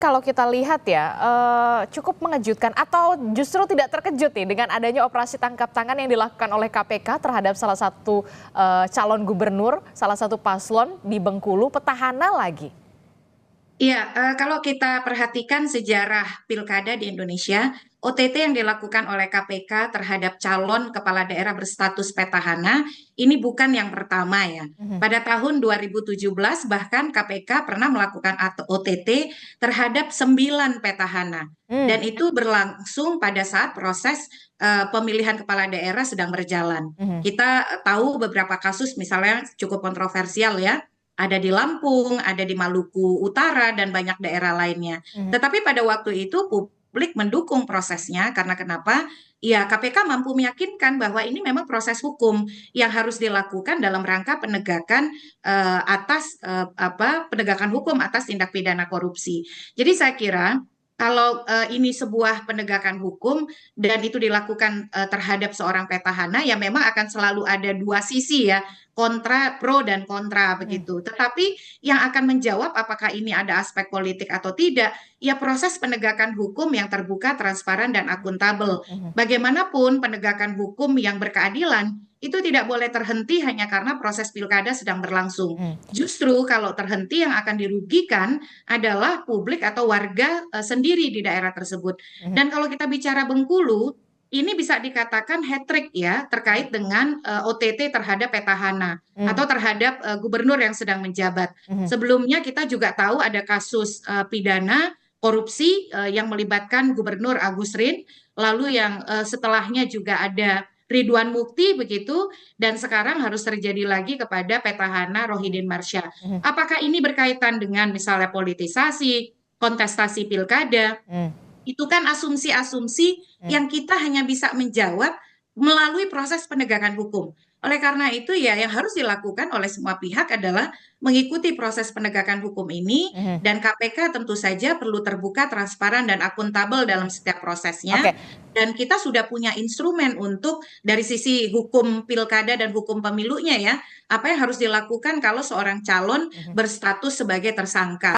kalau kita lihat ya, cukup mengejutkan atau justru tidak terkejut nih dengan adanya operasi tangkap tangan yang dilakukan oleh KPK terhadap salah satu calon gubernur, salah satu paslon di Bengkulu, petahana lagi. Iya, kalau kita perhatikan sejarah pilkada di Indonesia, OTT yang dilakukan oleh KPK terhadap calon kepala daerah berstatus petahana ini bukan yang pertama ya. Mhm. Pada tahun 2017 bahkan KPK pernah melakukan OTT terhadap 9 petahana. Hmm. Dan itu berlangsung pada saat proses pemilihan kepala daerah sedang berjalan. Mhm. Kita tahu beberapa kasus misalnya cukup kontroversial ya, ada di Lampung, ada di Maluku Utara, dan banyak daerah lainnya. Mhm. Tetapi pada waktu itu publik mendukung prosesnya karena kenapa? Ya, KPK mampu meyakinkan bahwa ini memang proses hukum yang harus dilakukan dalam rangka penegakan penegakan hukum atas tindak pidana korupsi. Jadi saya kira kalau ini sebuah penegakan hukum dan itu dilakukan terhadap seorang petahana, ya memang akan selalu ada dua sisi ya, kontra, pro dan kontra Mhm. begitu. Tetapi yang akan menjawab apakah ini ada aspek politik atau tidak, ya proses penegakan hukum yang terbuka, transparan dan akuntabel. Mhm. Bagaimanapun penegakan hukum yang berkeadilan itu tidak boleh terhenti hanya karena proses pilkada sedang berlangsung. Mhm. Justru kalau terhenti yang akan dirugikan adalah publik atau warga sendiri di daerah tersebut. Mhm. Dan kalau kita bicara Bengkulu, ini bisa dikatakan hat-trick ya terkait dengan OTT terhadap petahana Mhm. atau terhadap gubernur yang sedang menjabat. Mhm. Sebelumnya kita juga tahu ada kasus pidana korupsi yang melibatkan Gubernur Agus Rin, lalu yang setelahnya juga ada Ridwan Mukti begitu, dan sekarang harus terjadi lagi kepada petahana Rohidin Marsya. Mhm. Apakah ini berkaitan dengan misalnya politisasi, kontestasi pilkada? Mhm. Itu kan asumsi-asumsi Mhm. yang kita hanya bisa menjawab melalui proses penegakan hukum. Oleh karena itu ya yang harus dilakukan oleh semua pihak adalah mengikuti proses penegakan hukum ini, Mhm. dan KPK tentu saja perlu terbuka, transparan dan akuntabel dalam setiap prosesnya. Oke. Dan kita sudah punya instrumen untuk dari sisi hukum pilkada dan hukum pemilunya ya, apa yang harus dilakukan kalau seorang calon Mhm. berstatus sebagai tersangka.